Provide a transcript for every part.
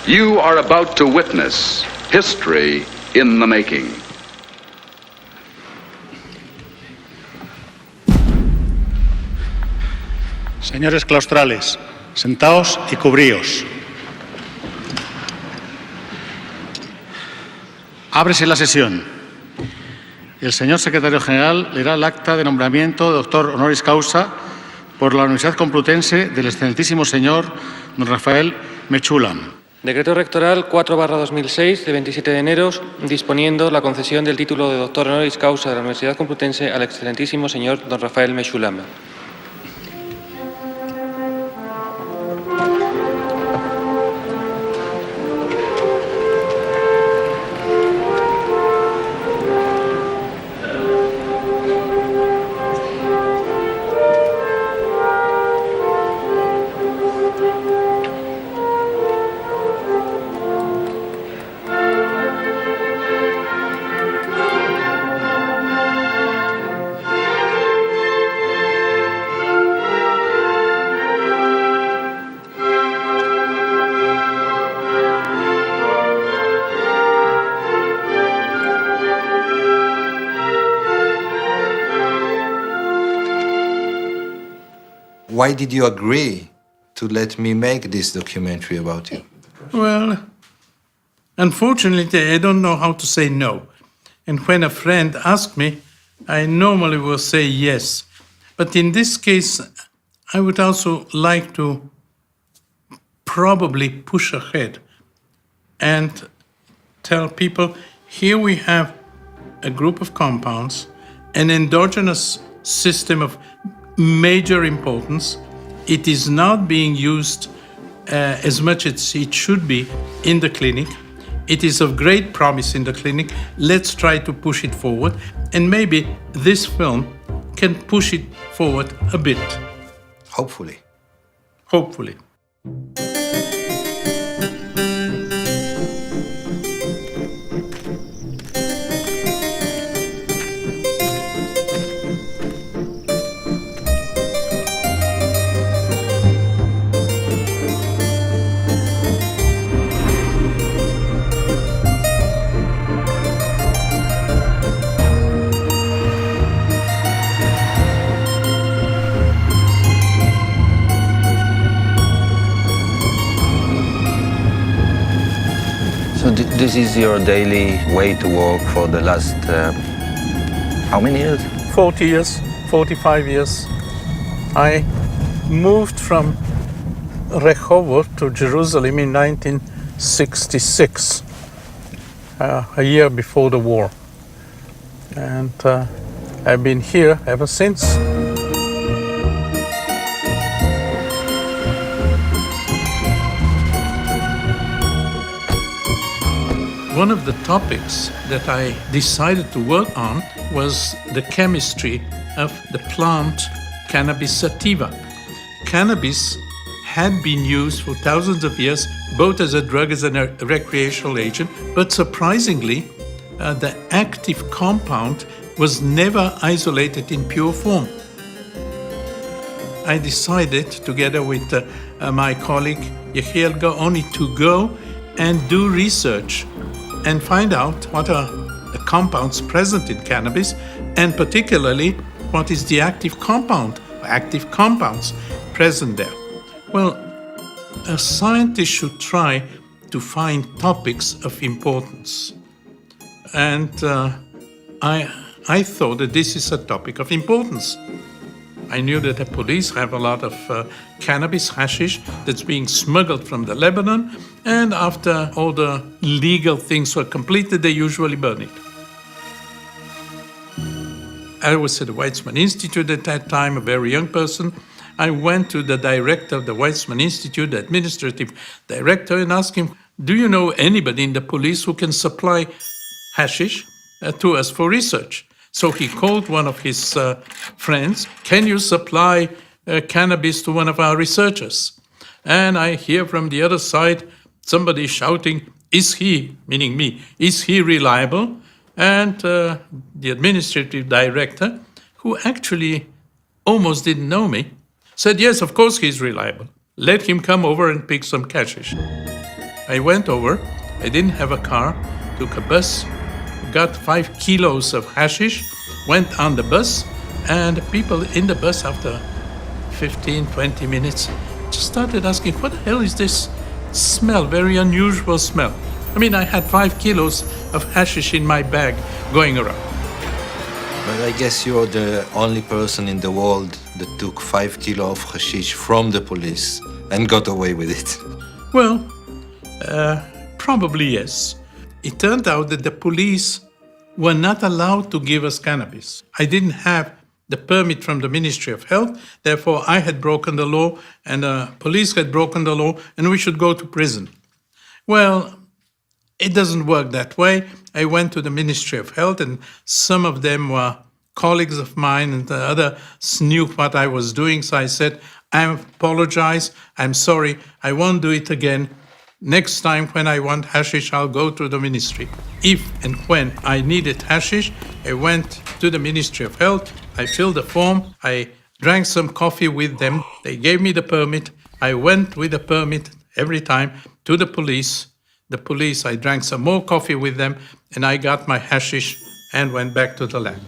You are about to witness history in the making. Señores claustrales, sentaos y cubríos. Ábrese la sesión. El señor secretario general leerá el acta de nombramiento de doctor honoris causa por la Universidad Complutense del excelentísimo señor don Raphael Mechoulam. Decreto rectoral 4/2006 de 27 de enero disponiendo la concesión del título de doctor honoris causa de la Universidad Complutense al excelentísimo señor don Raphael Mechoulam. Why did you agree to let me make this documentary about you? Well, unfortunately, I don't know how to say no. And when a friend asks me, I normally will say yes. But in this case, I would also like to probably push ahead and tell people, here we have a group of compounds, an endogenous system of major importance. It is not being used as much as it should be in the clinic. It is of great promise in the clinic. Let's try to push it forward. And maybe this film can push it forward a bit. Hopefully. Hopefully. So this is your daily way to work for the last, how many years? 40 years, 45 years. I moved from Rehovot to Jerusalem in 1966, a year before the war. And I've been here ever since. One of the topics that I decided to work on was the chemistry of the plant Cannabis sativa. Cannabis had been used for thousands of years, both as a drug as a recreational agent, but surprisingly, the active compound was never isolated in pure form. I decided, together with my colleague Yechiel Gaoni, to go and do research and find out what are the compounds present in cannabis, and particularly what is the active compound, active compounds present there. Well, a scientist should try to find topics of importance. And I thought that this is a topic of importance. I knew that the police have a lot of cannabis, hashish, that's being smuggled from the Lebanon, and after all the legal things were completed, they usually burn it. I was at the Weizmann Institute at that time, a very young person. I went to the director of the Weizmann Institute, the administrative director, and asked him, do you know anybody in the police who can supply hashish to us for research? So he called one of his friends, can you supply cannabis to one of our researchers? And I hear from the other side somebody shouting, is he, meaning me, is he reliable? And the administrative director, who actually almost didn't know me, said, yes, of course he's reliable. Let him come over and pick some hashish. I went over, I didn't have a car, took a bus, got 5 kilos of hashish, went on the bus, and the people in the bus after 15, 20 minutes just started asking, what the hell is this smell, very unusual smell? I mean, I had 5 kilos of hashish in my bag going around. But I guess you're the only person in the world that took 5 kilos of hashish from the police and got away with it. Well, probably yes. It turned out that the police were not allowed to give us cannabis. I didn't have the permit from the Ministry of Health, therefore I had broken the law and the police had broken the law and we should go to prison. Well, it doesn't work that way. I went to the Ministry of Health and some of them were colleagues of mine and the others knew what I was doing. So I said, I apologize, I'm sorry, I won't do it again. Next time when I want hashish, I'll go to the ministry. If and when I needed hashish, I went to the Ministry of Health, I filled the form, I drank some coffee with them, they gave me the permit, I went with the permit every time to the police. The police, I drank some more coffee with them, and I got my hashish and went back to the lab.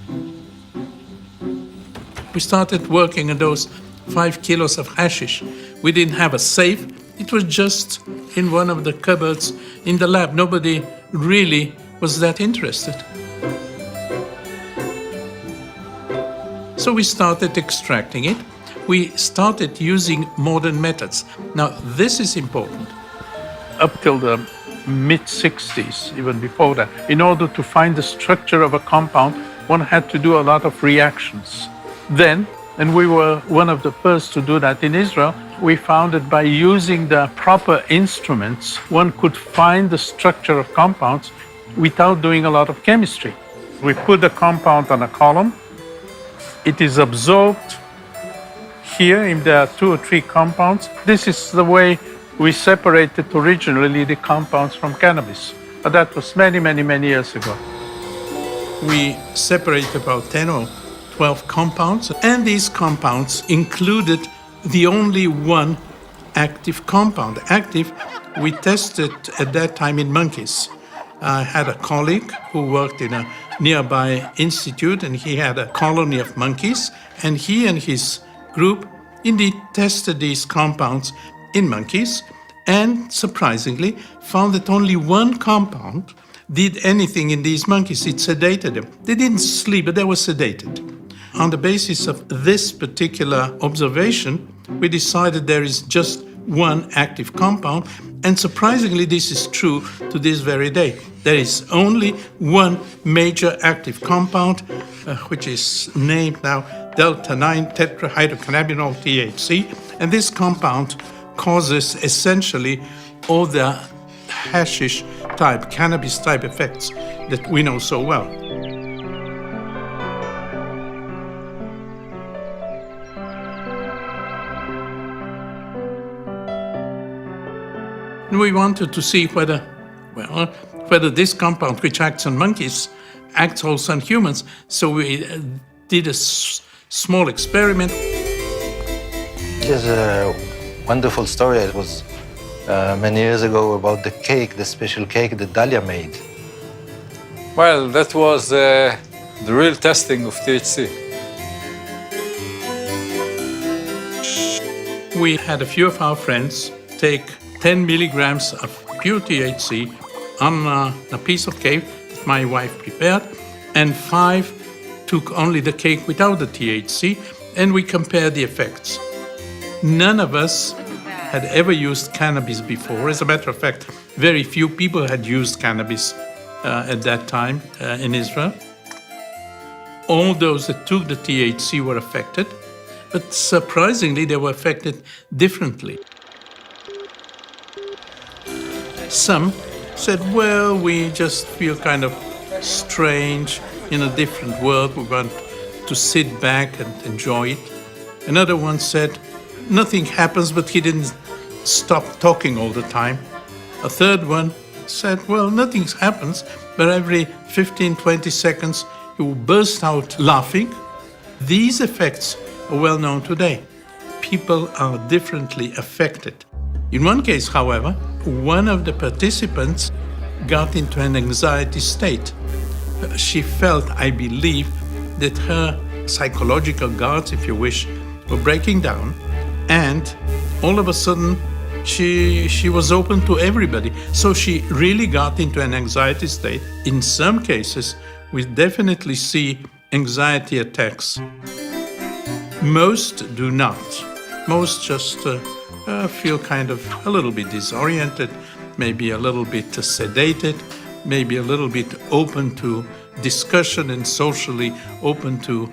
We started working on those 5 kilos of hashish. We didn't have a safe. It was just in one of the cupboards in the lab. Nobody really was that interested. So we started extracting it. We started using modern methods. Now, this is important. Up till the mid-60s, even before that, in order to find the structure of a compound, one had to do a lot of reactions. Then, and we were one of the first to do that in Israel, we found that by using the proper instruments, one could find the structure of compounds without doing a lot of chemistry. We put the compound on a column. It is absorbed here, if there are 2 or 3 compounds. This is the way we separated originally the compounds from cannabis. But that was many, many, many years ago. We separated about 10 or 12 compounds, and these compounds included the only one active compound. Active, we tested at that time in monkeys. I had a colleague who worked in a nearby institute, and he had a colony of monkeys, and he and his group indeed tested these compounds in monkeys, and surprisingly found that only one compound did anything in these monkeys. It sedated them. They didn't sleep, but they were sedated. On the basis of this particular observation, we decided there is just one active compound, and surprisingly, this is true to this very day. There is only one major active compound, which is named now delta-9 tetrahydrocannabinol THC, and this compound causes essentially all the hashish type, cannabis type effects that we know so well. We wanted to see whether this compound, which acts on monkeys, acts also on humans. So we did a small experiment. There's a wonderful story. It was many years ago about the cake, the special cake that Dalia made. Well, that was the real testing of THC. We had a few of our friends take 10 milligrams of pure THC on a piece of cake that my wife prepared, and 5 took only the cake without the THC, and we compared the effects. None of us had ever used cannabis before. As a matter of fact, very few people had used cannabis at that time in Israel. All those that took the THC were affected, but surprisingly, they were affected differently. Some said, well, we just feel kind of strange in a different world. We want to sit back and enjoy it. Another one said, nothing happens, but he didn't stop talking all the time. A third one said, well, nothing happens, but every 15, 20 seconds, he will burst out laughing. These effects are well known today. People are differently affected. In one case, however, one of the participants got into an anxiety state. She felt, I believe, that her psychological guards, if you wish, were breaking down, and all of a sudden she was open to everybody. So she really got into an anxiety state. In some cases, we definitely see anxiety attacks. Most do not. Most just feel kind of a little bit disoriented, maybe a little bit sedated, maybe a little bit open to discussion and socially open to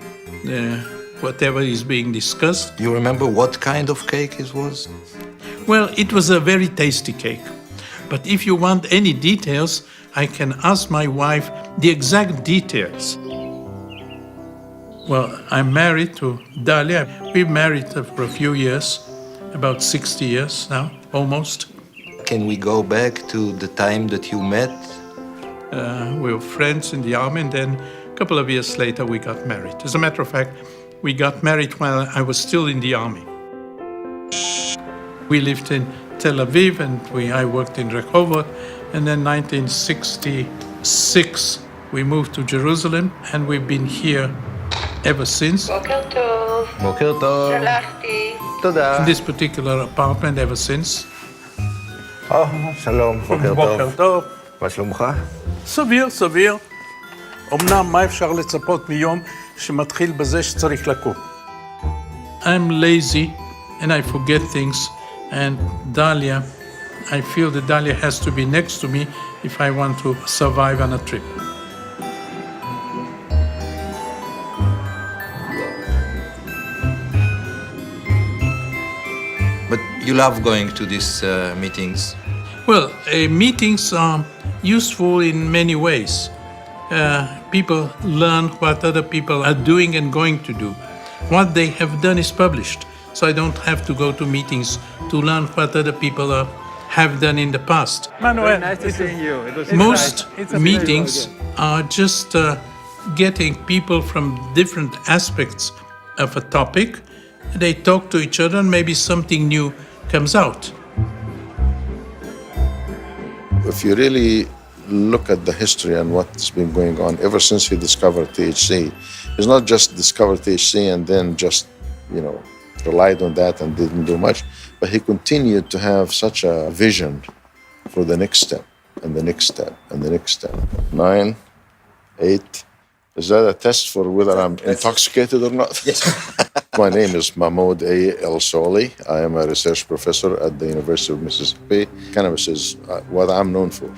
whatever is being discussed. You remember what kind of cake it was? Well, it was a very tasty cake. But if you want any details, I can ask my wife the exact details. Well, I'm married to Dalia. We've married for a few years, about 60 years now, almost. Can we go back to the time that you met? We were friends in the army, and then a couple of years later we got married. As a matter of fact, we got married while I was still in the army. We lived in Tel Aviv, and I worked in Rehovot, and then 1966 we moved to Jerusalem, and we've been here ever since. בוקר טוב. שלחתי. תודה. In this particular apartment ever since. שלום, בוקר בוקר טוב. מה שלומך? סביר, סביר. אמנם מה אפשר לצפות מיום שמתחיל בזה שצריך לקום? I'm lazy and I forget things, and Dalia, I feel that Dalia has to be next to me if I want to survive on a trip. But you love going to these meetings. Well, meetings are useful in many ways. People learn what other people are doing and going to do. What they have done is published, so I don't have to go to meetings to learn what other people have done in the past. Manuel, Nice to see you. Most meetings are just getting people from different aspects of a topic. They talk to each other and maybe something new comes out. If you really look at the history and what's been going on ever since he discovered THC, he's not just discovered THC and then just, relied on that and didn't do much, but he continued to have such a vision for the next step and the next step and the next step. 9, 8. Is that a test for whether I'm intoxicated or not? Yes. My name is Mahmoud A. El Soli. I am a research professor at the University of Mississippi. Cannabis is what I'm known for.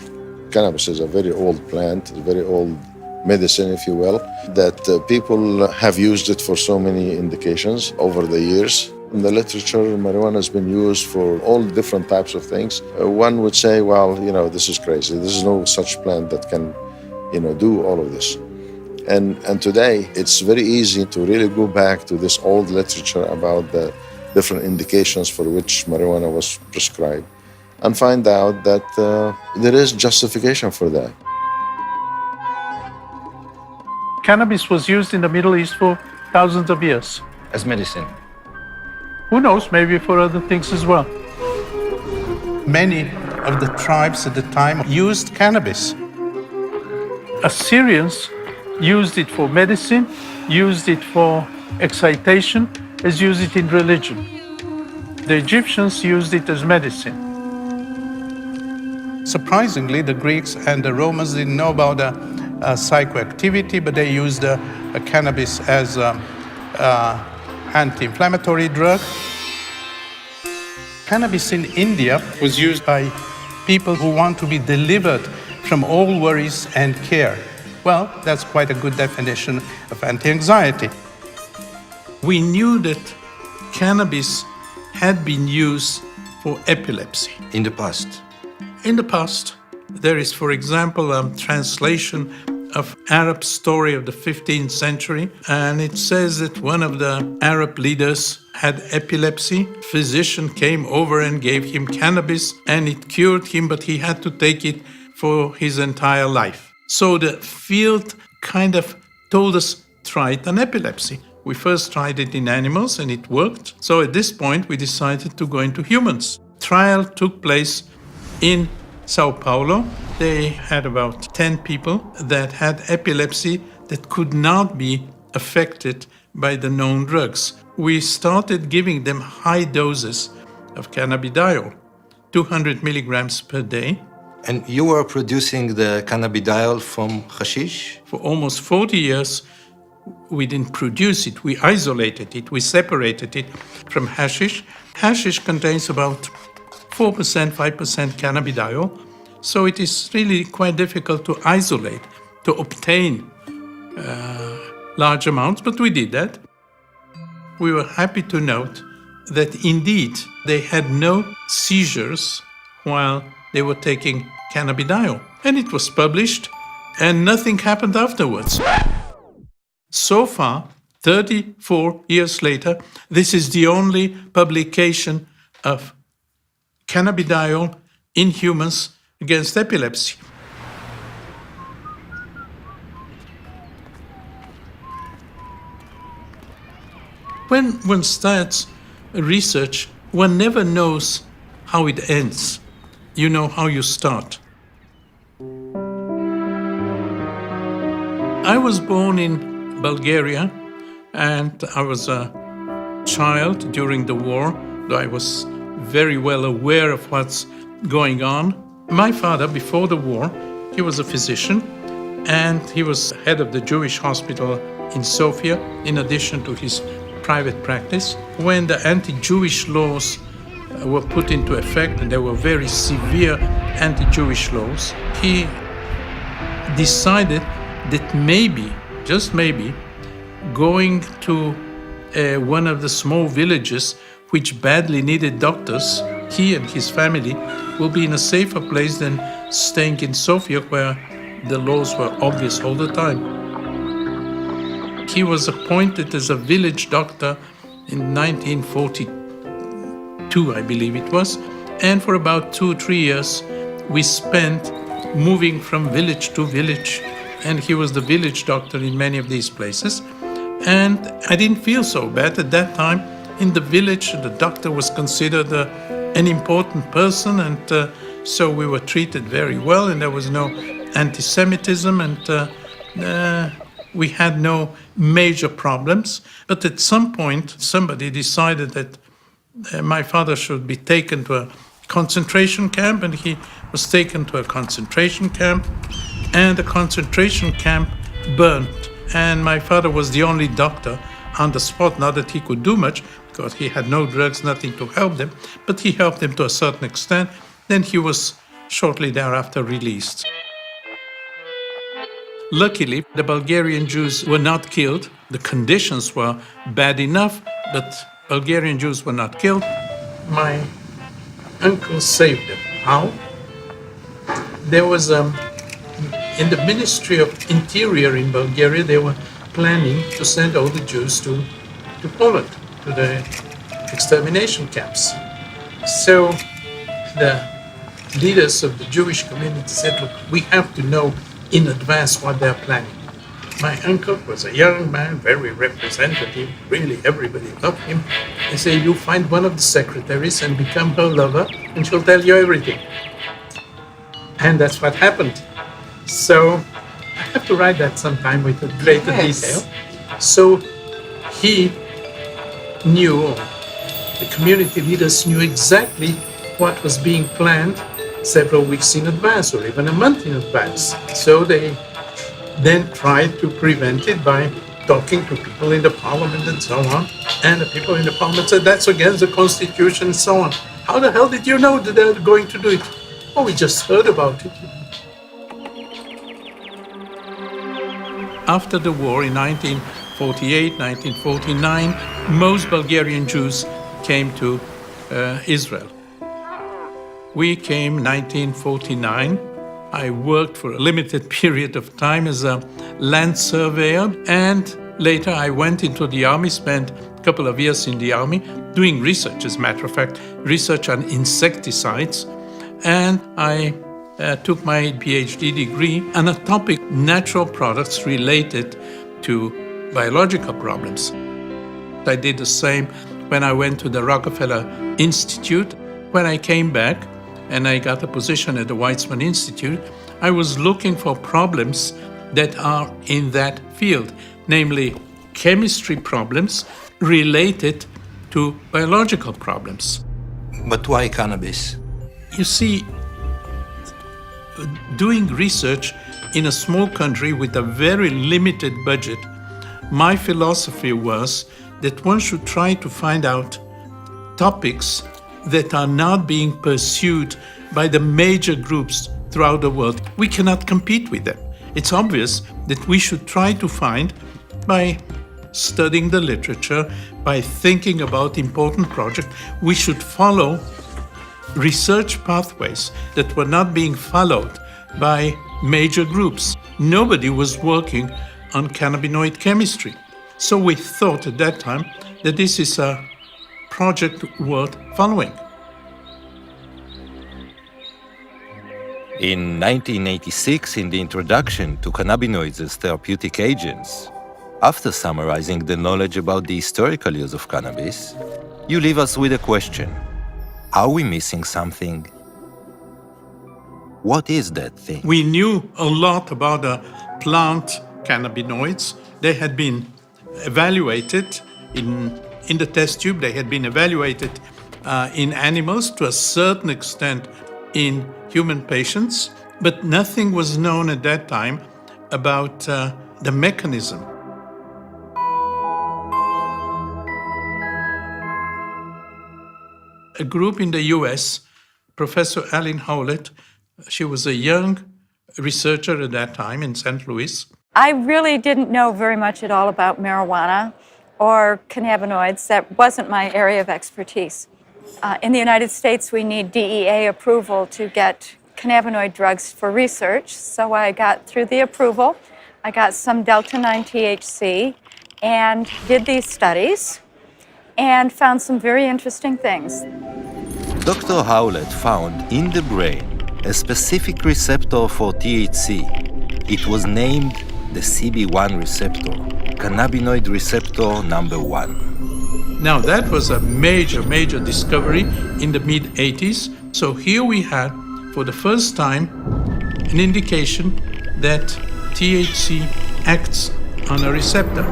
Cannabis is a very old plant, a very old medicine, if you will, that people have used it for so many indications over the years. In the literature, marijuana has been used for all different types of things. One would say, well, this is crazy. There's no such plant that can, do all of this. And today, it's very easy to really go back to this old literature about the different indications for which marijuana was prescribed and find out that there is justification for that. Cannabis was used in the Middle East for thousands of years. As medicine. Who knows, maybe for other things as well. Many of the tribes at the time used cannabis. Assyrians used it for medicine, used it for excitation, as used it in religion. The Egyptians used it as medicine. Surprisingly, the Greeks and the Romans didn't know about psychoactivity, but they used cannabis as an anti-inflammatory drug. Cannabis in India was used by people who want to be delivered from all worries and care. Well, that's quite a good definition of anti-anxiety. We knew that cannabis had been used for epilepsy. In the past. In the past, there is, for example, a translation of Arab story of the 15th century, and it says that one of the Arab leaders had epilepsy. Physician came over and gave him cannabis, and it cured him, but he had to take it for his entire life. So the field kind of told us, try it on epilepsy. We first tried it in animals, and it worked. So at this point, we decided to go into humans. Trial took place In Sao Paulo, they had about 10 people that had epilepsy that could not be affected by the known drugs. We started giving them high doses of cannabidiol, 200 milligrams per day. And you were producing the cannabidiol from hashish? For almost 40 years, we didn't produce it. We isolated it. We separated it from hashish. Hashish contains about 4%, 5% cannabidiol. So it is really quite difficult to isolate, to obtain large amounts, but we did that. We were happy to note that indeed they had no seizures while they were taking cannabidiol. And it was published, and nothing happened afterwards. So far, 34 years later, this is the only publication of cannabidiol in humans against epilepsy. When one starts research, one never knows how it ends. You know how you start. I was born in Bulgaria, and I was a child during the war, though I was very well aware of what's going on. My father, before the war, he was a physician, and he was head of the Jewish hospital in Sofia, in addition to his private practice. When the anti-Jewish laws were put into effect, and there were very severe anti-Jewish laws, he decided that maybe, just maybe, going to one of the small villages which badly needed doctors, he and his family will be in a safer place than staying in Sofia, where the laws were obvious all the time. He was appointed as a village doctor in 1942, I believe it was, and for about 2 or 3 years we spent moving from village to village, and he was the village doctor in many of these places. And I didn't feel so bad at that time. In the village, the doctor was considered an important person, and so we were treated very well, and there was no anti-Semitism, and we had no major problems. But at some point, somebody decided that my father should be taken to a concentration camp, and he was taken to a concentration camp, and the concentration camp burnt. And my father was the only doctor on the spot, not that he could do much, because he had no drugs, nothing to help them, but he helped them to a certain extent. Then he was shortly thereafter released. Luckily, the Bulgarian Jews were not killed. The conditions were bad enough, but Bulgarian Jews were not killed. My uncle saved them. How? There was, in the Ministry of Interior in Bulgaria, they were planning to send all the Jews to Poland, to the extermination camps. So the leaders of the Jewish community said, look, we have to know in advance what they're planning. My uncle was a young man, very representative, really everybody loved him. They say, you find one of the secretaries and become her lover, and she'll tell you everything. And that's what happened. So I have to write that sometime with a greater detail. So he knew, the community leaders knew exactly what was being planned several weeks in advance or even a month in advance. So they then tried to prevent it by talking to people in the parliament and so on. And the people in the parliament said, that's against the constitution and so on. How the hell did you know that they were going to do it? Oh, we just heard about it. After the war in 1948, 1949, most Bulgarian Jews came to Israel. We came in 1949. I worked for a limited period of time as a land surveyor, and later I went into the army, spent a couple of years in the army doing research, as a matter of fact, research on insecticides, and I took my PhD degree on a topic, natural products related to biological problems. I did the same when I went to the Rockefeller Institute. When I came back, and I got a position at the Weizmann Institute, I was looking for problems that are in that field, namely chemistry problems related to biological problems. But why cannabis? You see, doing research in a small country with a very limited budget, my philosophy was that one should try to find out topics that are not being pursued by the major groups throughout the world. We cannot compete with them. It's obvious that we should try to find, by studying the literature, by thinking about important projects, we should follow research pathways that were not being followed by major groups. Nobody was working on cannabinoid chemistry. So we thought at that time that this is a project worth following. In 1986, in the introduction to cannabinoids as therapeutic agents, after summarizing the knowledge about the historical use of cannabis, you leave us with a question. Are we missing something? What is that thing? We knew a lot about the plant cannabinoids. They had been evaluated in the test tube. They had been evaluated in animals, to a certain extent in human patients, but nothing was known at that time about the mechanism. A group in the US, Professor Aline Howlett, she was a young researcher at that time in St. Louis. I really didn't know very much at all about marijuana or cannabinoids. That wasn't my area of expertise. In the United States, we need DEA approval to get cannabinoid drugs for research. So I got through the approval. I got some delta-9 THC and did these studies and found some very interesting things. Dr. Howlett found in the brain a specific receptor for THC. It was named the CB1 receptor, cannabinoid receptor number 1. Now that was a major discovery in the mid-80s. So here we had, for the first time, an indication that THC acts on a receptor.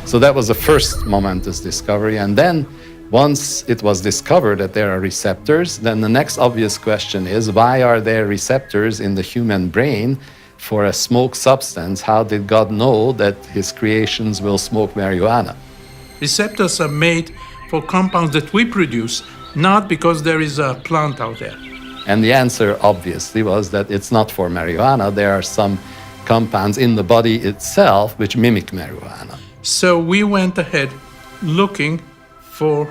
So that was the first momentous discovery. And then once it was discovered that there are receptors, then the next obvious question is, why are there receptors in the human brain for a smoke substance? How did God know that his creations will smoke marijuana? Receptors are made for compounds that we produce, not because there is a plant out there. And the answer obviously was that it's not for marijuana. There are some compounds in the body itself which mimic marijuana. So we went ahead looking for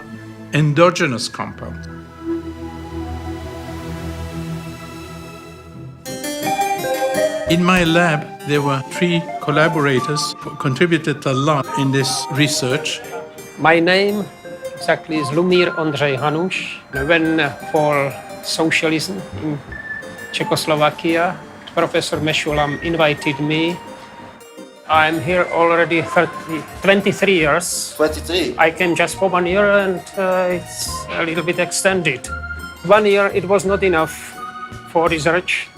endogenous compounds. In my lab, there were 3 collaborators who contributed a lot in this research. My name exactly is Lumír Ondřej Hanuš. I went for socialism in Czechoslovakia. Professor Mechoulam invited me. I'm here already 23 years. 23? I came just for 1 year and it's a little bit extended. 1 year, it was not enough for research.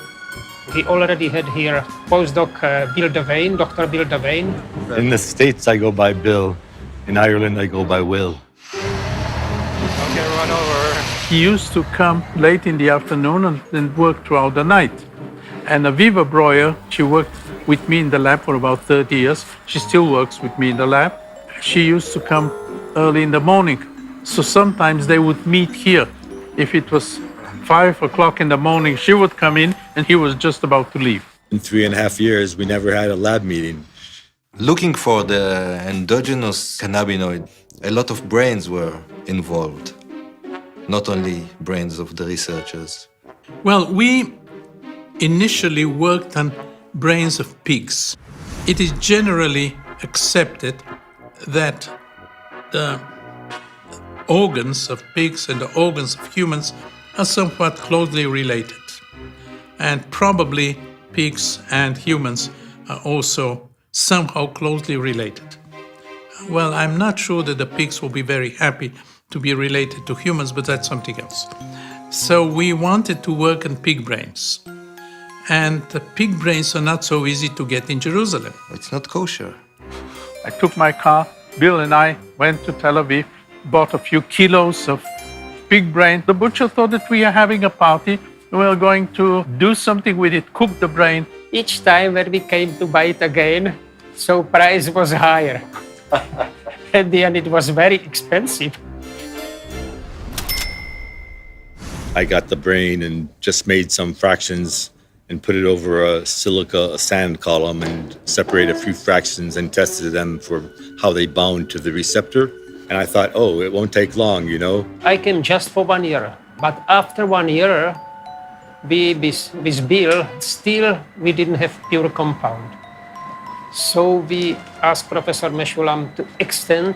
We already had here postdoc Bill Devane, Dr. Bill Devane. In the States, I go by Bill. In Ireland, I go by Will. Okay, run over. He used to come late in the afternoon and work throughout the night. And Aviva Breuer, she worked with me in the lab for about 30 years. She still works with me in the lab. She used to come early in the morning. So sometimes they would meet here. If it was 5 o'clock in the morning, she would come in and he was just about to leave. In 3.5 years, we never had a lab meeting. Looking for the endogenous cannabinoid, a lot of brains were involved, not only brains of the researchers. Well, we initially worked on brains of pigs. It is generally accepted that the organs of pigs and the organs of humans are somewhat closely related. And probably pigs and humans are also somehow closely related. Well, I'm not sure that the pigs will be very happy to be related to humans, but that's something else. So we wanted to work on pig brains. And the pig brains are not so easy to get in Jerusalem. It's not kosher. I took my car, Bill and I went to Tel Aviv, bought a few kilos of pig brain. The butcher thought that we are having a party. We were going to do something with it, cook the brain. Each time when we came to buy it again, so price was higher. At the end, it was very expensive. I got the brain and just made some fractions and put it over a silica sand column and separated a few fractions and tested them for how they bound to the receptor. And I thought, oh, it won't take long, you know. I came just for 1 year, but after 1 year, with Bill, still we didn't have pure compound. So we asked Professor Mechoulam to extend.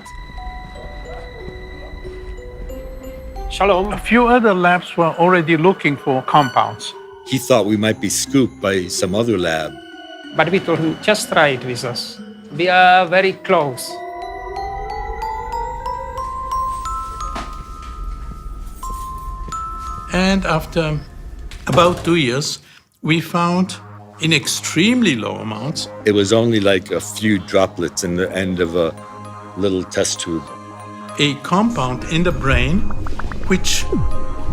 Shalom. A few other labs were already looking for compounds. He thought we might be scooped by some other lab. But we told him, just try it with us. We are very close. And after about 2 years, we found in extremely low amounts. It was only like a few droplets in the end of a little test tube. A compound in the brain which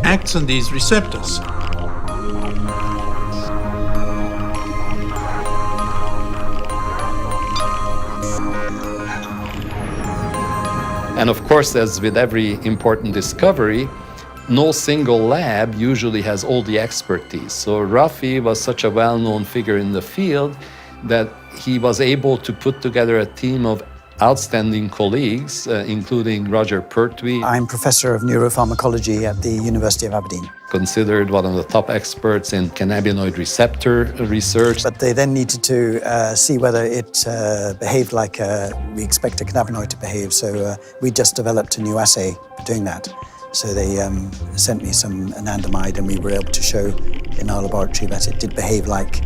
acts on these receptors. And of course, as with every important discovery, no single lab usually has all the expertise. So Rafi was such a well-known figure in the field that he was able to put together a team of outstanding colleagues, including Roger Pertwee. I'm professor of neuropharmacology at the University of Aberdeen. Considered one of the top experts in cannabinoid receptor research. But they then needed to see whether it behaved like we expect a cannabinoid to behave. So we just developed a new assay for doing that. So they sent me some anandamide, and we were able to show in our laboratory that it did behave like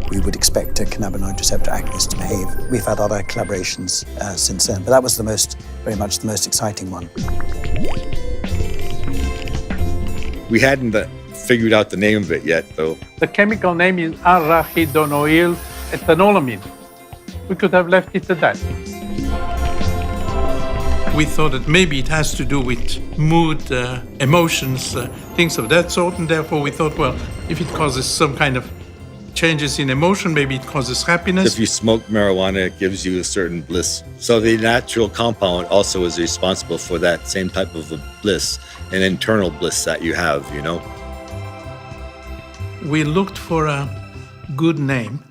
we would expect a cannabinoid receptor agonist to behave. We've had other collaborations since then, but that was very much the most exciting one. We hadn't figured out the name of it yet, though. The chemical name is arachidonoyl ethanolamine. We could have left it at that. We thought that maybe it has to do with mood, emotions, things of that sort, and therefore we thought, well, if it causes some kind of changes in emotion, maybe it causes happiness. If you smoke marijuana, it gives you a certain bliss. So the natural compound also is responsible for that same type of a bliss, an internal bliss that you have, you know. We looked for a good name,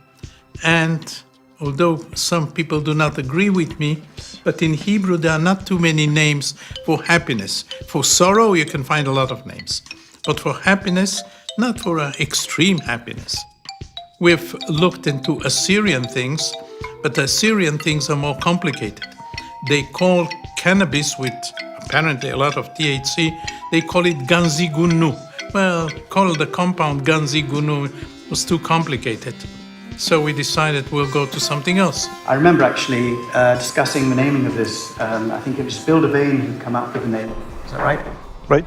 and although some people do not agree with me, but in Hebrew there are not too many names for happiness. For sorrow you can find a lot of names, but for happiness, not for extreme happiness. We've looked into Assyrian things, but the Assyrian things are more complicated. They call cannabis, with apparently a lot of THC, they call it ganzigunu. Well, call the compound ganzigunu was too complicated. So we decided we'll go to something else. I remember actually discussing the naming of this. I think it was Bill Devane who came up with the name. Is that right? Right.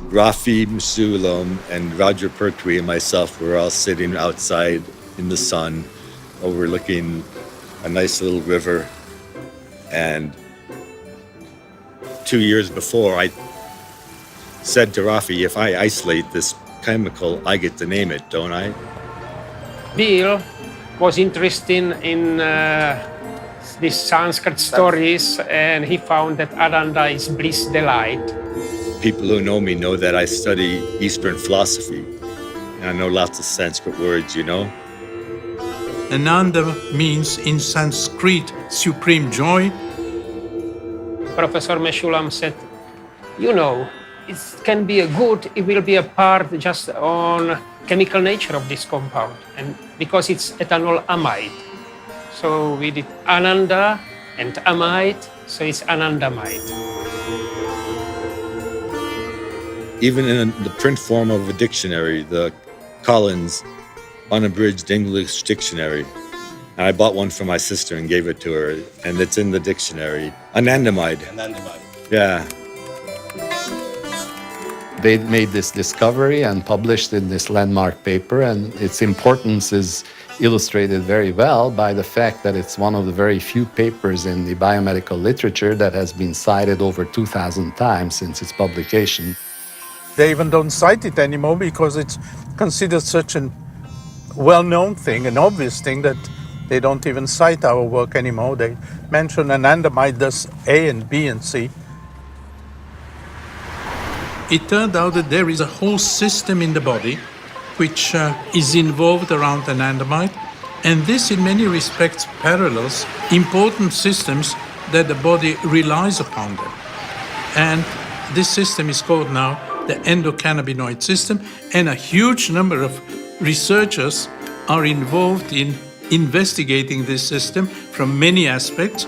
Raphael Mechoulam and Roger Pertwee and myself were all sitting outside in the sun, overlooking a nice little river. And 2 years before, I said to Rafi, if I isolate this chemical, I get to name it, don't I? Bill was interested in these Sanskrit stories, and he found that Ananda is bliss, delight. People who know me know that I study Eastern philosophy, and I know lots of Sanskrit words, you know. Ananda means in Sanskrit supreme joy. Professor Mechoulam said, you know, it can be a good, it will be a part just on chemical nature of this compound, and because it's ethanol amide. So we did Ananda and amide, so it's anandamide. Even in the print form of a dictionary, the Collins Unabridged English Dictionary, and I bought one for my sister and gave it to her, and it's in the dictionary. Anandamide. Yeah. They made this discovery and published in this landmark paper, and its importance is illustrated very well by the fact that it's one of the very few papers in the biomedical literature that has been cited over 2,000 times since its publication. They even don't cite it anymore because it's considered such a well-known thing, an obvious thing, that they don't even cite our work anymore. They mention anandamide does A and B and C. It turned out that there is a whole system in the body which is involved around anandamide, and this in many respects parallels important systems that the body relies upon them. And this system is called now the endocannabinoid system, and a huge number of researchers are involved in investigating this system from many aspects.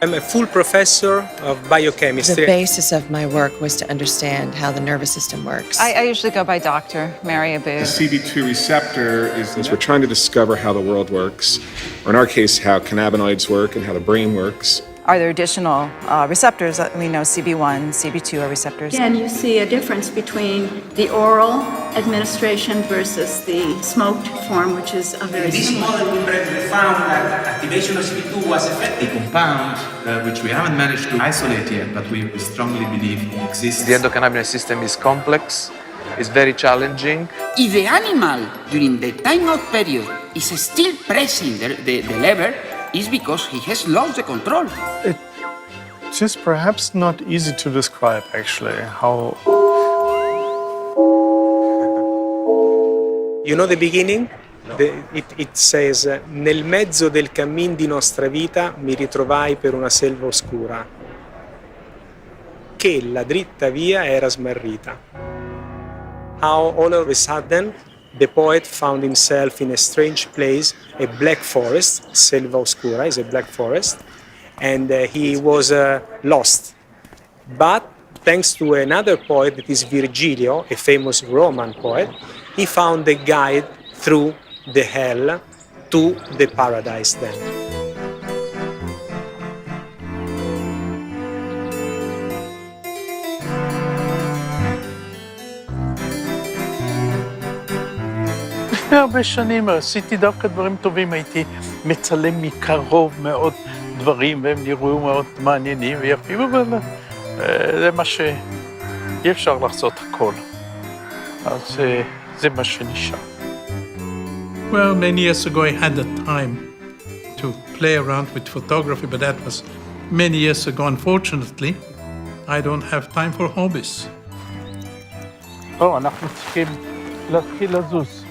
I'm a full professor of biochemistry. The basis of my work was to understand how the nervous system works. I usually go by Dr. Mary Abu. The CB2 receptor is we're trying to discover how the world works, or in our case, how cannabinoids work and how the brain works. Are there additional receptors? We know CB1, CB2 are receptors. And you see a difference between the oral administration versus the smoked form, which is a very this model, we found that activation of CB2 was effective. The compound, which we haven't managed to isolate yet, but we strongly believe exists. The endocannabinoid system is complex, it's very challenging. If the animal, during the time-out period, is still pressing the lever, is because he has lost the control. It's just perhaps not easy to describe, actually, how... You know the beginning? It says, nel mezzo del cammin di nostra vita mi ritrovai per una selva oscura, che la dritta via era smarrita. How all of a sudden the poet found himself in a strange place, a black forest, selva oscura is a black forest, and he was lost. But thanks to another poet, that is Virgilio, a famous Roman poet, he found a guide through the hell to the paradise then. לפני הרבה שנים עשיתי דווקא דברים טובים, הייתי מצלם מקרוב מאוד דברים, והם נראו מאוד מעניינים ויפים, אבל זה מה שאי אפשר לעשות הכל. אז זה מה שנשאר. Well, many years ago I had the time to play around with photography, but that was many years ago. Unfortunately, I don't have time for hobbies. אנחנו צריכים להתחיל לזוז.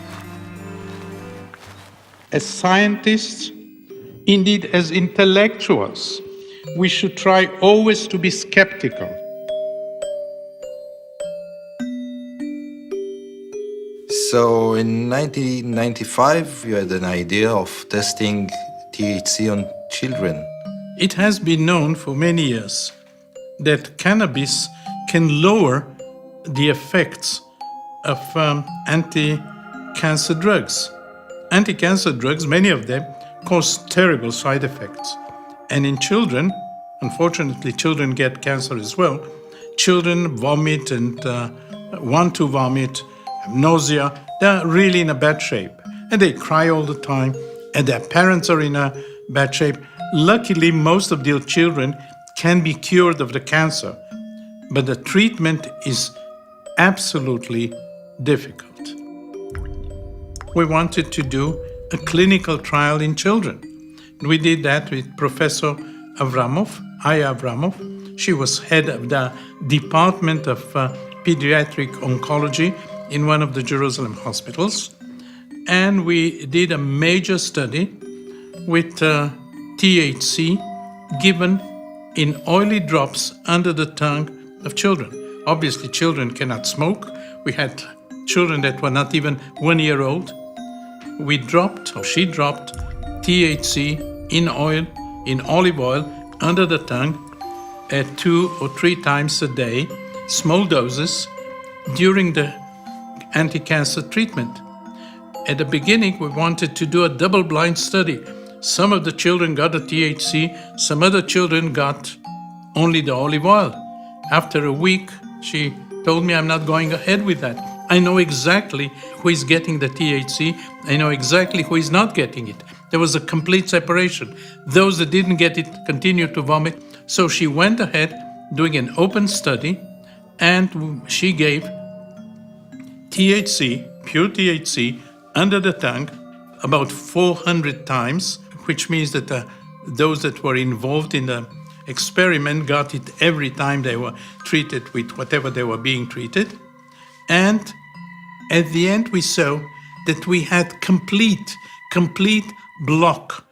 As scientists, indeed as intellectuals, we should try always to be skeptical. So in 1995, you had an idea of testing THC on children. It has been known for many years that cannabis can lower the effects of anti-cancer drugs. Anti-cancer drugs, many of them, cause terrible side effects. And in children, unfortunately, children get cancer as well. Children vomit and want to vomit, have nausea. They're really in a bad shape. And they cry all the time, and their parents are in a bad shape. Luckily, most of their children can be cured of the cancer, but the treatment is absolutely difficult. We wanted to do a clinical trial in children. We did that with Professor Aya Avramov. She was head of the Department of Pediatric Oncology in one of the Jerusalem hospitals. And we did a major study with THC given in oily drops under the tongue of children. Obviously, children cannot smoke. We had children that were not even 1 year old. She dropped THC in oil, in olive oil, under the tongue 2 or 3 times a day, small doses, during the anti-cancer treatment. At the beginning, we wanted to do a double-blind study. Some of the children got the THC, some other children got only the olive oil. After a week, she told me I'm not going ahead with that. I know exactly who is getting the THC. I know exactly who is not getting it. There was a complete separation. Those that didn't get it continued to vomit. So she went ahead doing an open study, and she gave THC, pure THC, under the tongue about 400 times, which means that those that were involved in the experiment got it every time they were treated with whatever they were being treated. And at the end, we saw that we had complete block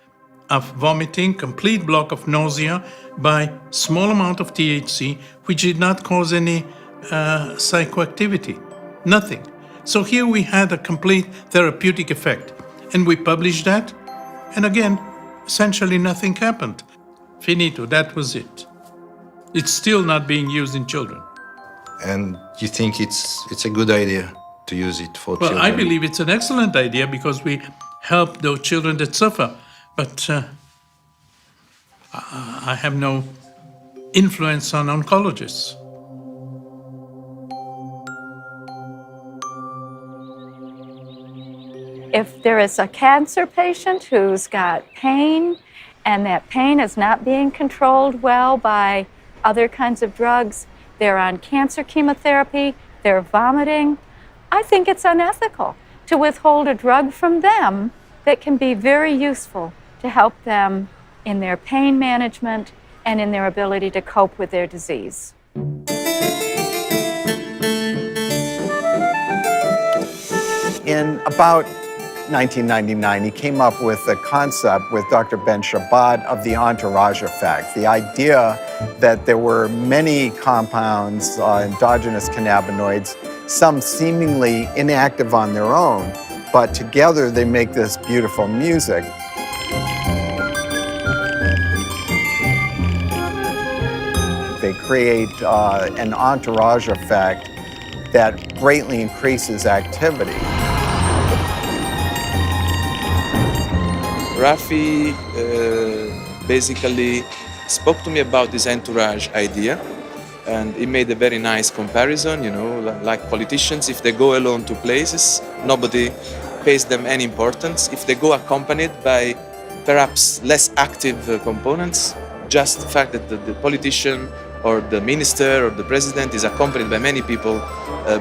of vomiting, complete block of nausea by small amount of THC, which did not cause any psychoactivity, nothing. So here we had a complete therapeutic effect. And we published that, and again, essentially nothing happened. Finito, that was it. It's still not being used in children. And you think it's a good idea to use it for children? Well, I believe it's an excellent idea because we help those children that suffer. But I have no influence on oncologists. If there is a cancer patient who's got pain and that pain is not being controlled well by other kinds of drugs, they're on cancer chemotherapy, they're vomiting, I think it's unethical to withhold a drug from them that can be very useful to help them in their pain management and in their ability to cope with their disease. In about 1999, he came up with a concept with Dr. Ben Shabbat of the entourage effect, the idea that there were many compounds, endogenous cannabinoids, some seemingly inactive on their own, but together they make this beautiful music. They create an entourage effect that greatly increases activity. Rafi basically spoke to me about this entourage idea, and he made a very nice comparison, you know, like politicians, if they go alone to places, nobody pays them any importance. If they go accompanied by perhaps less active components, just the fact that the politician or the minister or the president is accompanied by many people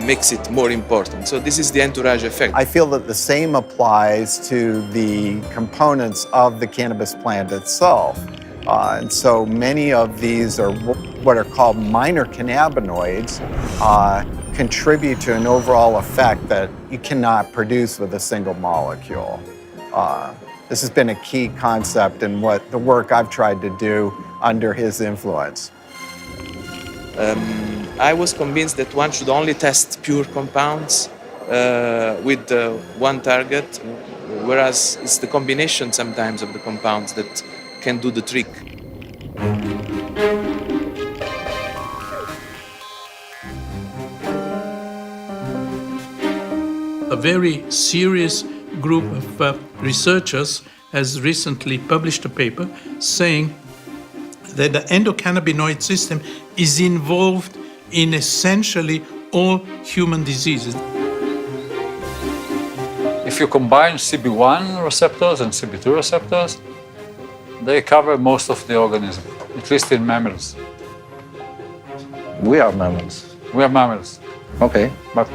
makes it more important. So this is the entourage effect. I feel that the same applies to the components of the cannabis plant itself. And so many of these are what are called minor cannabinoids, contribute to an overall effect that you cannot produce with a single molecule. This has been a key concept in what the work I've tried to do under his influence. I was convinced that one should only test pure compounds with one target, whereas it's the combination sometimes of the compounds that can do the trick. A very serious group of researchers has recently published a paper saying that the endocannabinoid system is involved in essentially all human diseases. If you combine CB1 receptors and CB2 receptors, they cover most of the organism, at least in mammals. We are mammals. We are mammals. Okay. But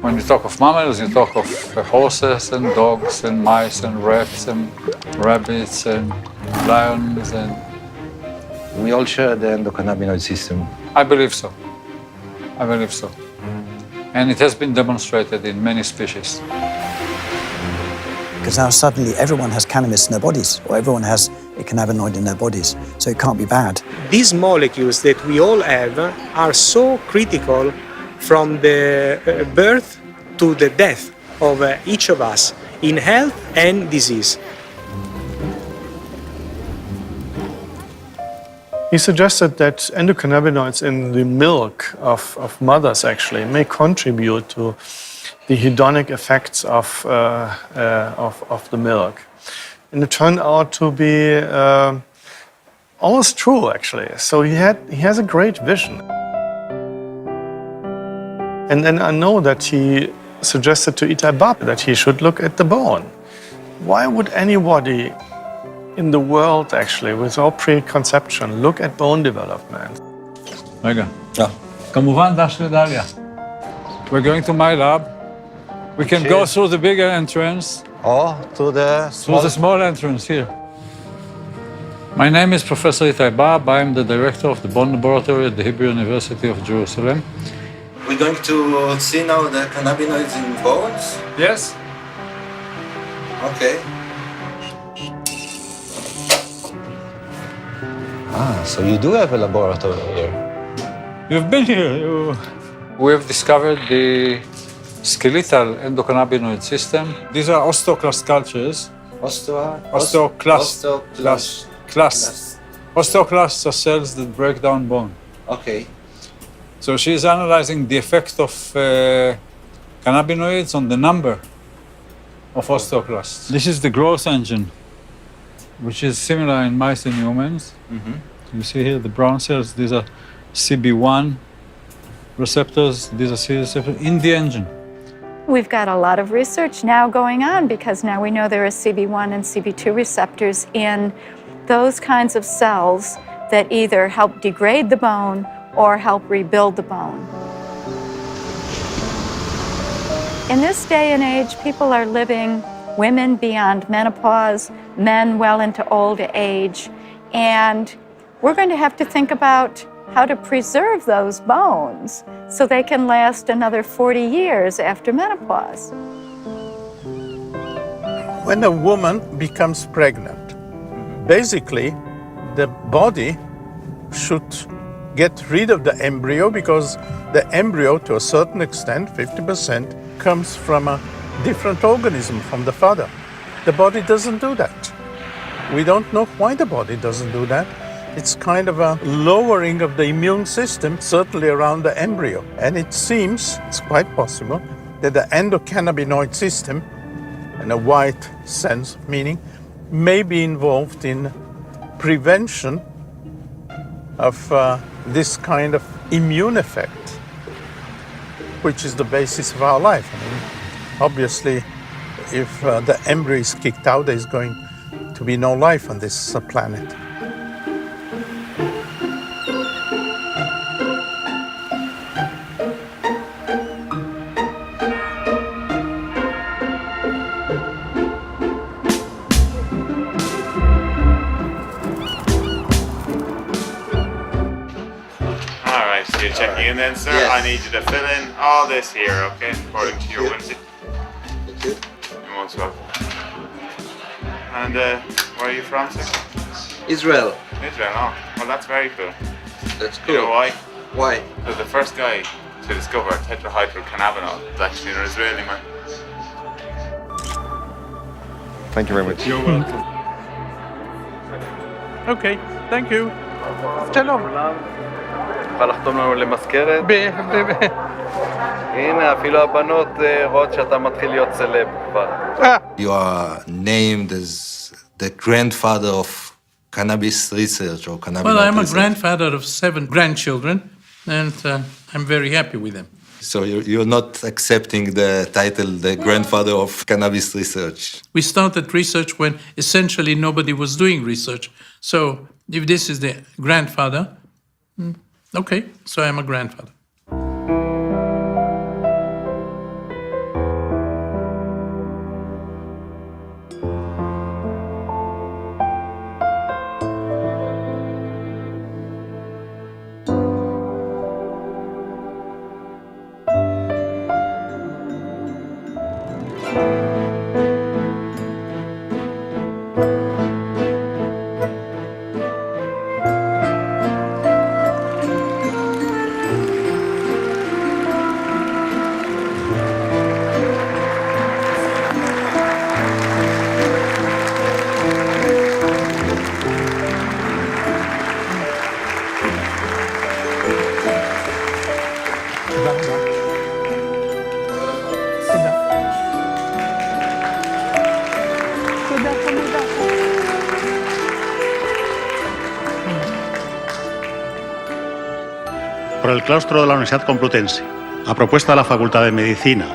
when you talk of mammals, you talk of horses and dogs and mice and rats and rabbits and lions and... We all share the endocannabinoid system. I believe so. I believe so. And it has been demonstrated in many species. Because now suddenly everyone has cannabis in their bodies, or everyone has a cannabinoid in their bodies, so it can't be bad. These molecules that we all have are so critical from the birth to the death of each of us in health and disease. He suggested that endocannabinoids in the milk of mothers actually may contribute to the hedonic effects of the milk. And it turned out to be almost true, actually. So he has a great vision. And then I know that he suggested to Itai Bab that he should look at the bone. Why would anybody in the world, actually, without preconception, look at bone development? רגע. כמובן, דש לדליה. We're going to my lab. We can go through the bigger entrance. Or to the small entrance here. My name is Professor Itai Bab. I'm the director of the Bone Laboratory at the Hebrew University of Jerusalem. We're going to see now the cannabinoids in bones? Yes. Okay. So you do have a laboratory here. You've been here. We have discovered the skeletal endocannabinoid system. These are osteoclast cultures. Osteoclasts. Osteoclasts are cells that break down bone. Okay. So she's analyzing the effect of cannabinoids on the number of osteoclasts. This is the growth engine, which is similar in mice and humans. You see here the brown cells, these are CB1 receptors, these are C receptors in the engine. We've got a lot of research now going on because now we know there are CB1 and CB2 receptors in those kinds of cells that either help degrade the bone or help rebuild the bone. In this day and age, people are living, women beyond menopause, men well into old age, and we're going to have to think about how to preserve those bones so they can last another 40 years after menopause. When a woman becomes pregnant, basically the body should get rid of the embryo because the embryo, to a certain extent, 50%, comes from a different organism from the father. The body doesn't do that. We don't know why the body doesn't do that. It's kind of a lowering of the immune system, certainly around the embryo. And it seems, it's quite possible, that the endocannabinoid system, in a wide sense meaning, may be involved in prevention of this kind of immune effect, which is the basis of our life. I mean, obviously, if the embryo is kicked out, there's going to be no life on this planet. You're checking in then, sir? Yes. I need you to fill in all this here, okay? According to your whimsy. Thank you. You're most welcome. And where are you from, sir? Israel. Israel, oh. Well, that's very cool. That's cool. You know why? Why? Because the first guy to discover tetrahydrocannabinol is actually an Israeli man. Thank you very much. You're welcome. Okay, thank you. Shalom. תוכל לחתום לנו למזכרת? הנה, אפילו הבנות רואות שאתה מתחיל להיות סלב כבר. You are named as the grandfather of cannabis research or cannabinoid Well, I'm a research. grandfather of 7 grandchildren, and I'm very happy with them. So you're not accepting the title, the grandfather of cannabis research. We started research when essentially nobody was doing research. So if this is the grandfather, okay, so I'm a grandfather. el claustro de la Universidad Complutense, a propuesta de la Facultad de Medicina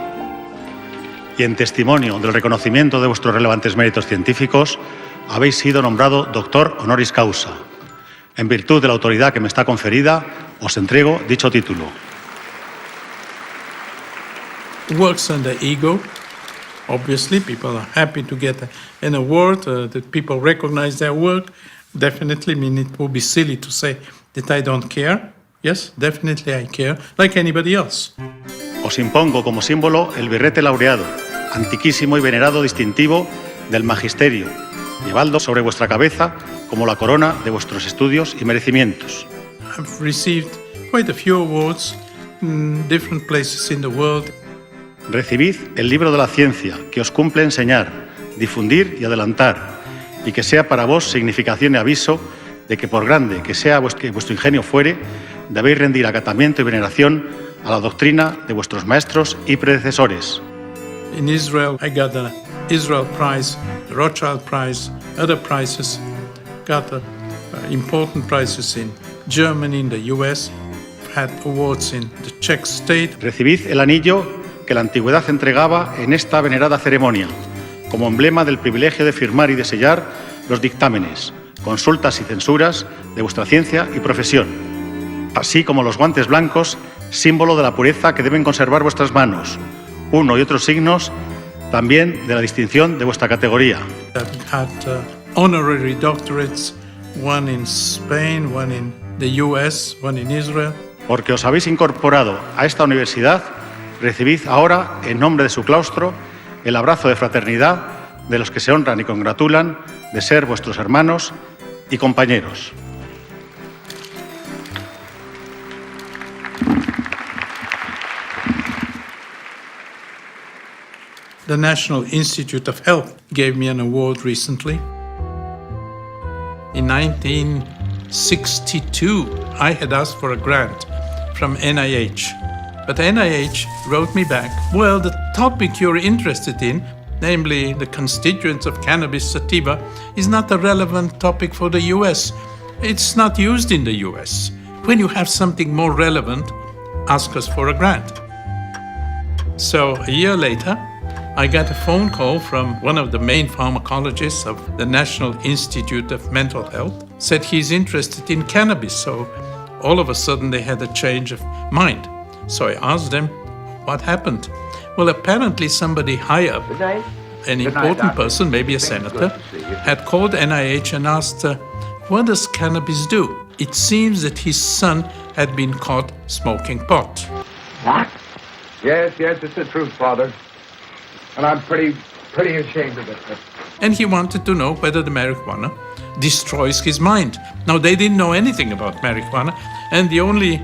y en testimonio del reconocimiento de vuestros relevantes méritos científicos, habéis sido nombrado doctor honoris causa. En virtud de la autoridad que me está conferida, os entrego dicho título. Works on the ego. Obviously, people are happy to get an award, that people recognize their work. Definitely, I mean, it would be silly to say that I don't care. Yes, definitely I care, like anybody else. Os impongo como símbolo el birrete laureado, antiquísimo y venerado distintivo del magisterio, llevadlo sobre vuestra cabeza como la corona de vuestros estudios y merecimientos. I've received quite a few awards in different places in the world. Recibid el libro de la ciencia que os cumple enseñar, difundir y adelantar, y que sea para vos significación y aviso de que por grande que sea vuestro ingenio fuere, debéis rendir acatamiento y veneración a la doctrina de vuestros maestros y predecesores. In Israel, I got the Israel Prize, the Rothschild Prize, other prizes. Got important prizes in Germany, in the US. Had awards in the Czech state. Recibid el anillo que la antigüedad entregaba en esta venerada ceremonia, como emblema del privilegio de firmar y de sellar los dictámenes, consultas y censuras de vuestra ciencia y profesión, así como los guantes blancos, símbolo de la pureza que deben conservar vuestras manos, uno y otros signos también de la distinción de vuestra categoría. I've had honorary doctorates, one in Spain, one in the US, one in Israel. Porque os habéis incorporado a esta universidad, recibid ahora, en nombre de su claustro, el abrazo de fraternidad de los que se honran y congratulan de ser vuestros hermanos y compañeros. The National Institute of Health gave me an award recently. In 1962, I had asked for a grant from NIH. But NIH wrote me back, well, the topic you're interested in, namely the constituents of cannabis sativa, is not a relevant topic for the US. It's not used in the US. When you have something more relevant, ask us for a grant. So a year later, I got a phone call from one of the main pharmacologists of the National Institute of Mental Health, said he's interested in cannabis. So all of a sudden they had a change of mind. So I asked them, what happened? Well, apparently somebody high up, an important person, maybe a senator, had called NIH and asked, what does cannabis do? It seems that his son had been caught smoking pot. What? Yes, it's the truth, Father. And I'm pretty ashamed of it. And he wanted to know whether the marijuana destroys his mind. Now, they didn't know anything about marijuana, and the only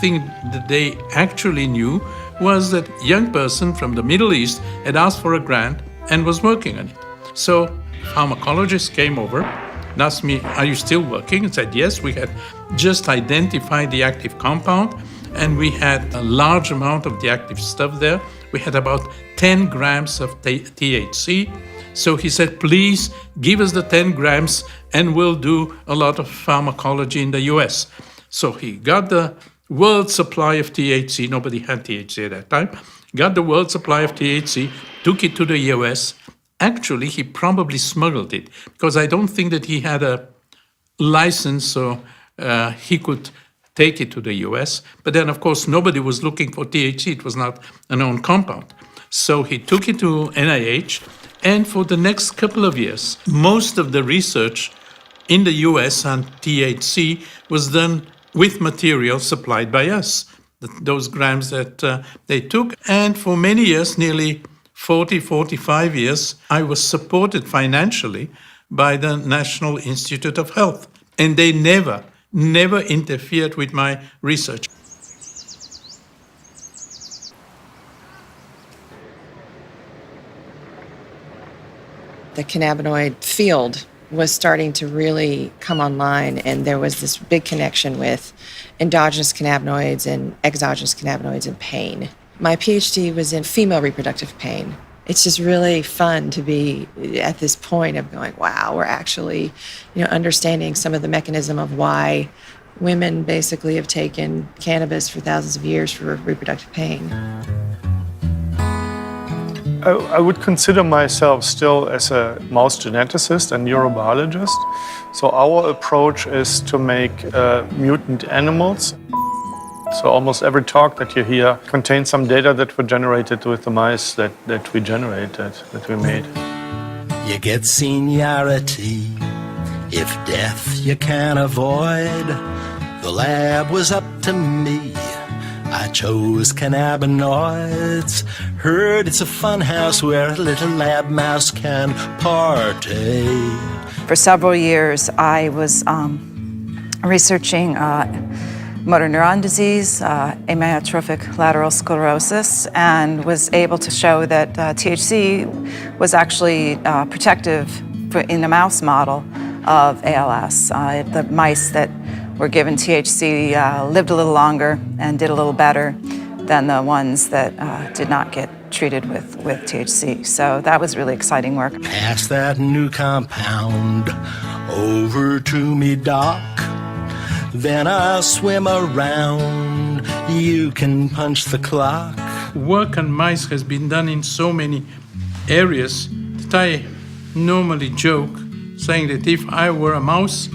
thing that they actually knew was that a young person from the Middle East had asked for a grant and was working on it. So pharmacologists came over and asked me, are you still working? And said, yes, we had just identified the active compound and we had a large amount of the active stuff there. We had about 10 grams of THC. So he said, please give us the 10 grams and we'll do a lot of pharmacology in the US. So he got the world supply of THC. Nobody had THC at that time. Got the world supply of THC, took it to the US. Actually, he probably smuggled it because I don't think that he had a license so he could take it to the US. But then, of course, nobody was looking for THC. It was not a known compound. So he took it to NIH. And for the next couple of years, most of the research in the US on THC was done with material supplied by us, those grams that they took. And for many years, nearly 45 years, I was supported financially by the National Institute of Health. And they never interfered with my research. The cannabinoid field was starting to really come online, and there was this big connection with endogenous cannabinoids and exogenous cannabinoids and pain. My PhD was in female reproductive pain. It's just really fun to be at this point of going, wow, we're actually, understanding some of the mechanism of why women basically have taken cannabis for thousands of years for reproductive pain. I would consider myself still as a mouse geneticist and neurobiologist. So our approach is to make mutant animals. So almost every talk that you hear contains some data that were generated with the mice that we generated, that we made. You get seniority if death you can't avoid. The lab was up to me. I chose cannabinoids. Heard it's a fun house where a little lab mouse can partake. For several years, I was researching motor neuron disease, amyotrophic lateral sclerosis, and was able to show that THC was actually protective in the mouse model of ALS. The mice that were given THC lived a little longer and did a little better than the ones that did not get treated with THC. So that was really exciting work. Pass that new compound over to me, doc. Then I'll swim around. You can punch the clock. Work on mice has been done in so many areas that I normally joke, saying that if I were a mouse,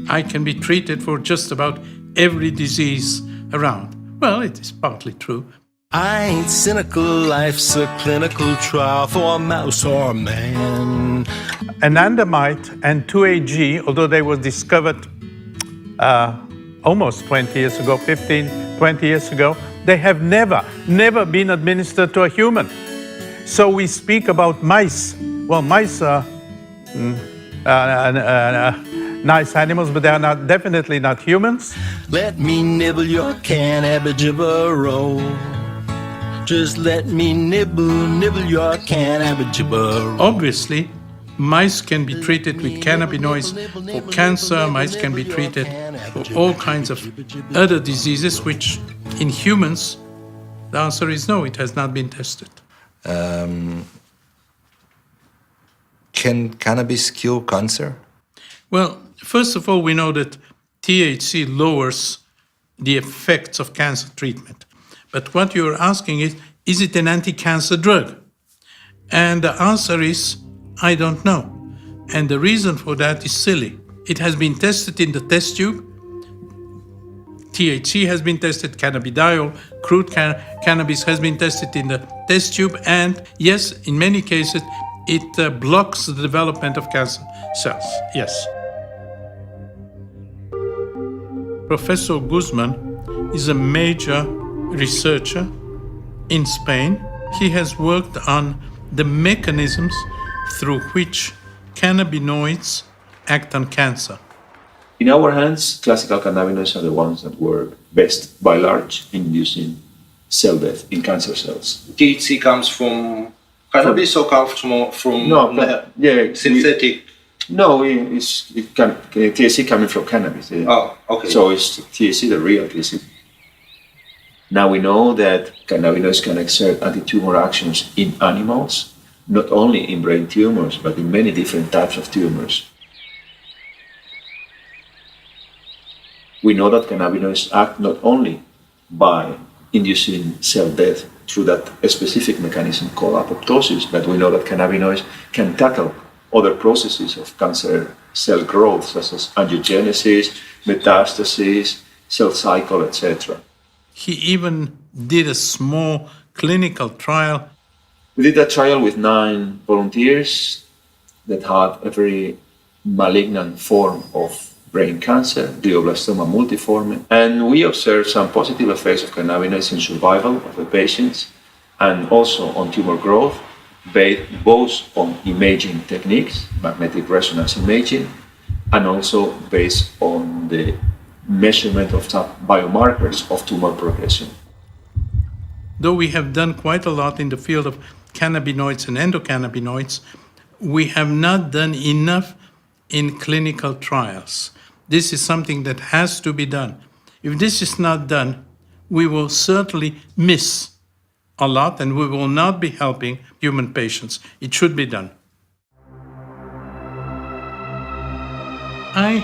I can be treated for just about every disease around. Well, it is partly true. I ain't cynical, life's a clinical trial for mouse or man. Anandamide and 2-AG, although they were discovered almost 20 years ago, 15, 20 years ago, they have never been administered to a human. So we speak about mice. Well, mice are nice animals, but they are definitely not humans. Let me nibble your cannabis-roll. Just let me nibble your cannabis-roll. Obviously, mice can be treated with cannabinoids for cancer. Mice can be treated for all kinds of other diseases, which in humans, the answer is no, it has not been tested. Can cannabis cure cancer? Well, first of all, we know that THC lowers the effects of cancer treatment. But what you're asking is it an anti-cancer drug? And the answer is, I don't know. And the reason for that is silly. It has been tested in the test tube. THC has been tested, cannabidiol, crude cannabis has been tested in the test tube. And yes, in many cases, it blocks the development of cancer cells, yes. Professor Guzman is a major researcher in Spain. He has worked on the mechanisms through which cannabinoids act on cancer. In our hands, classical cannabinoids are the ones that work best by large in inducing cell death in cancer cells. THC comes from cannabis or comes from synthetic? THC coming from cannabis. Oh, okay. So it's THC, the real THC. Now we know that cannabinoids can exert anti-tumor actions in animals, not only in brain tumors, but in many different types of tumors. We know that cannabinoids act not only by inducing cell death through that specific mechanism called apoptosis, but we know that cannabinoids can tackle other processes of cancer cell growth, such as angiogenesis, metastasis, cell cycle, etc. He even did a small clinical trial. We did a trial with 9 volunteers that had a very malignant form of brain cancer, glioblastoma multiforme, and we observed some positive effects of cannabinoids in survival of the patients and also on tumor growth, based both on imaging techniques, magnetic resonance imaging, and also based on the measurement of some biomarkers of tumor progression. Though we have done quite a lot in the field of cannabinoids and endocannabinoids, we have not done enough in clinical trials. This is something that has to be done. If this is not done, we will certainly miss a lot and we will not be helping human patients. It should be done. I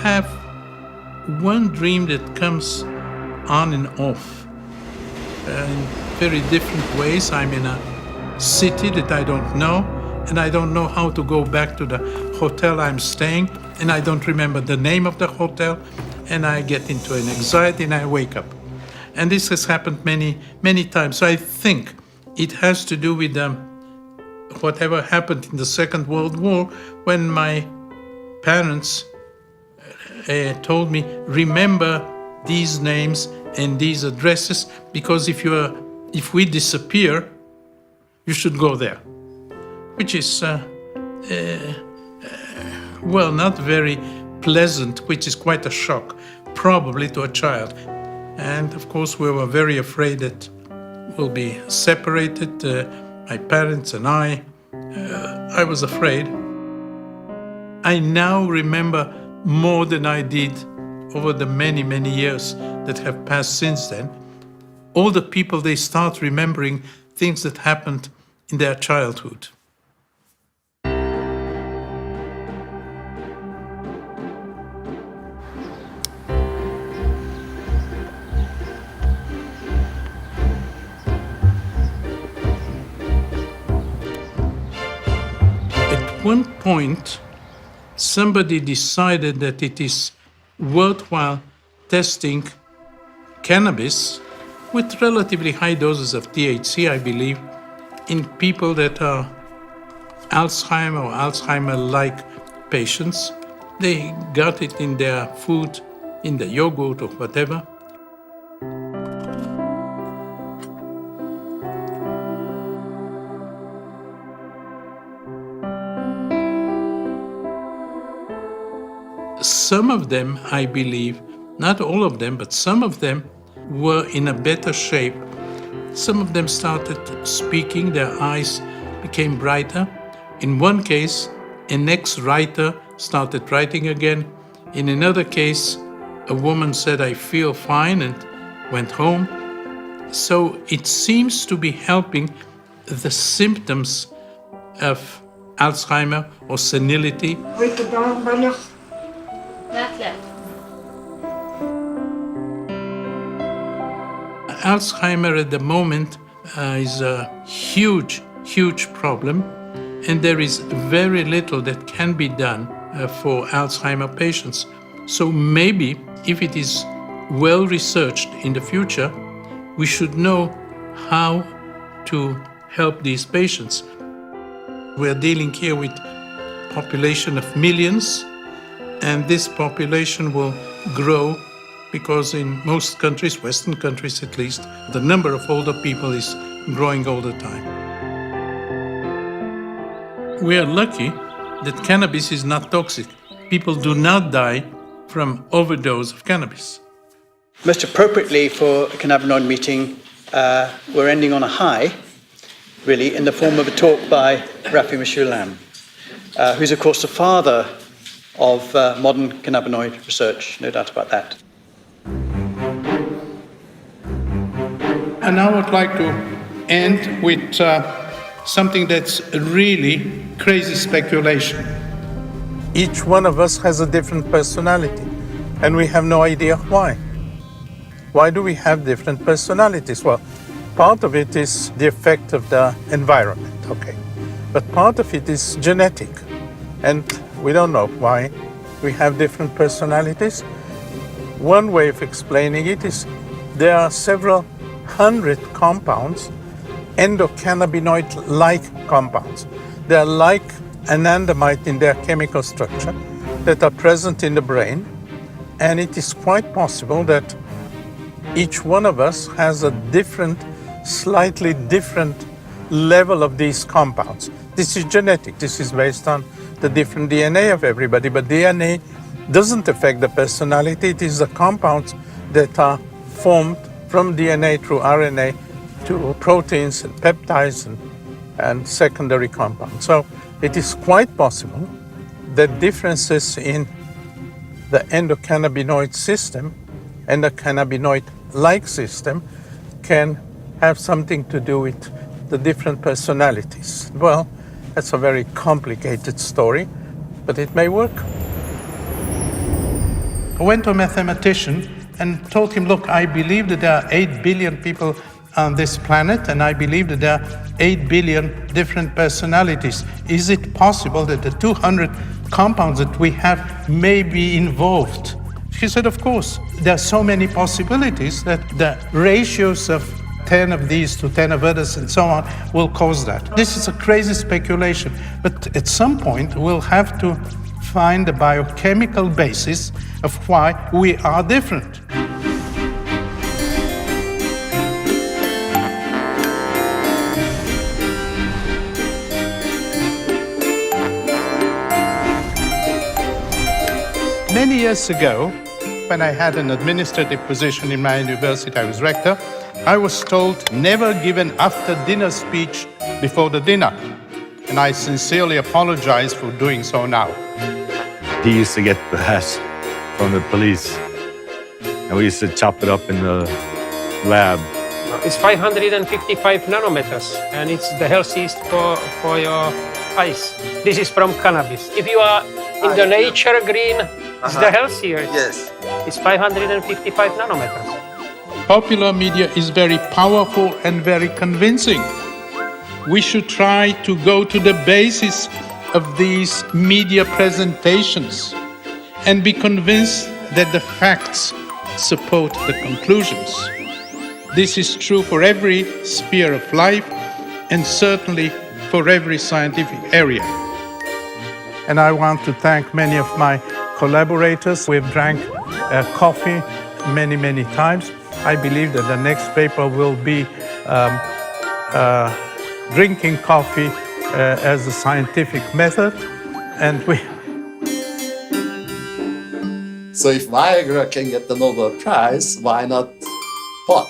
have one dream that comes on and off in very different ways. I'm in a city that I don't know, and I don't know how to go back to the hotel I'm staying, and I don't remember the name of the hotel, and I get into an anxiety and I wake up. And this has happened many, many times. So I think it has to do with whatever happened in the Second World War, when my parents told me, remember these names and these addresses, because if we disappear, you should go there. Which is, well, not very pleasant, which is quite a shock, probably to a child. And of course, we were very afraid that we'll be separated, my parents and I. I was afraid. I now remember more than I did over the many, many years that have passed since then. All the people, they start remembering things that happened in their childhood. At one point, somebody decided that it is worthwhile testing cannabis with relatively high doses of THC, I believe, in people that are Alzheimer or Alzheimer-like patients. They got it in their food, in the yogurt or whatever. Some of them, I believe, not all of them, but some of them were in a better shape. Some of them started speaking, their eyes became brighter. In one case, an ex-writer started writing again. In another case, a woman said, I feel fine, and went home. So it seems to be helping the symptoms of Alzheimer or senility. Alzheimer at the moment is a huge, huge problem, and there is very little that can be done for Alzheimer patients. So maybe if it is well researched in the future, we should know how to help these patients. We're dealing here with a population of millions, and this population will grow because in most countries, Western countries at least, the number of older people is growing all the time. We are lucky that cannabis is not toxic. People do not die from overdose of cannabis. Most appropriately for a cannabinoid meeting, we're ending on a high, really, in the form of a talk by Raphael Mechoulam, who's of course the father of modern cannabinoid research, no doubt about that. And I would like to end with something that's really crazy speculation. Each one of us has a different personality, and we have no idea why. Why do we have different personalities? Well, part of it is the effect of the environment, okay? But part of it is genetic, and we don't know why we have different personalities. One way of explaining it is there are several hundred compounds, endocannabinoid-like compounds. They are like anandamide in their chemical structure that are present in the brain, and it is quite possible that each one of us has a different, slightly different level of these compounds. This is genetic. This is based on the different DNA of everybody, but DNA doesn't affect the personality. It is the compounds that are formed from DNA through RNA to proteins and peptides and secondary compounds. So it is quite possible that differences in the endocannabinoid system and the cannabinoid-like system can have something to do with the different personalities. Well, that's a very complicated story, but it may work. I went to a mathematician and told him, look, I believe that there are 8 billion people on this planet, and I believe that there are 8 billion different personalities. Is it possible that the 200 compounds that we have may be involved? He said, of course. There are so many possibilities that the ratios of 10 of these to 10 of others and so on will cause that. This is a crazy speculation, but at some point we'll have to find the biochemical basis of why we are different. Many years ago, when I had an administrative position in my university, I was rector, I was told, never give an after-dinner speech before the dinner. And I sincerely apologize for doing so now. He used to get the hash from the police, and we used to chop it up in the lab. It's 555 nanometers, and it's the healthiest for your eyes. This is from cannabis. If you are in the nature green, it's the healthiest. Yes. It's 555 nanometers. Popular media is very powerful and very convincing. We should try to go to the basis of these media presentations and be convinced that the facts support the conclusions. This is true for every sphere of life and certainly for every scientific area. And I want to thank many of my collaborators. We've drank coffee many, many times. I believe that the next paper will be drinking coffee as a scientific method, and So if Viagra can get the Nobel Prize, why not pot?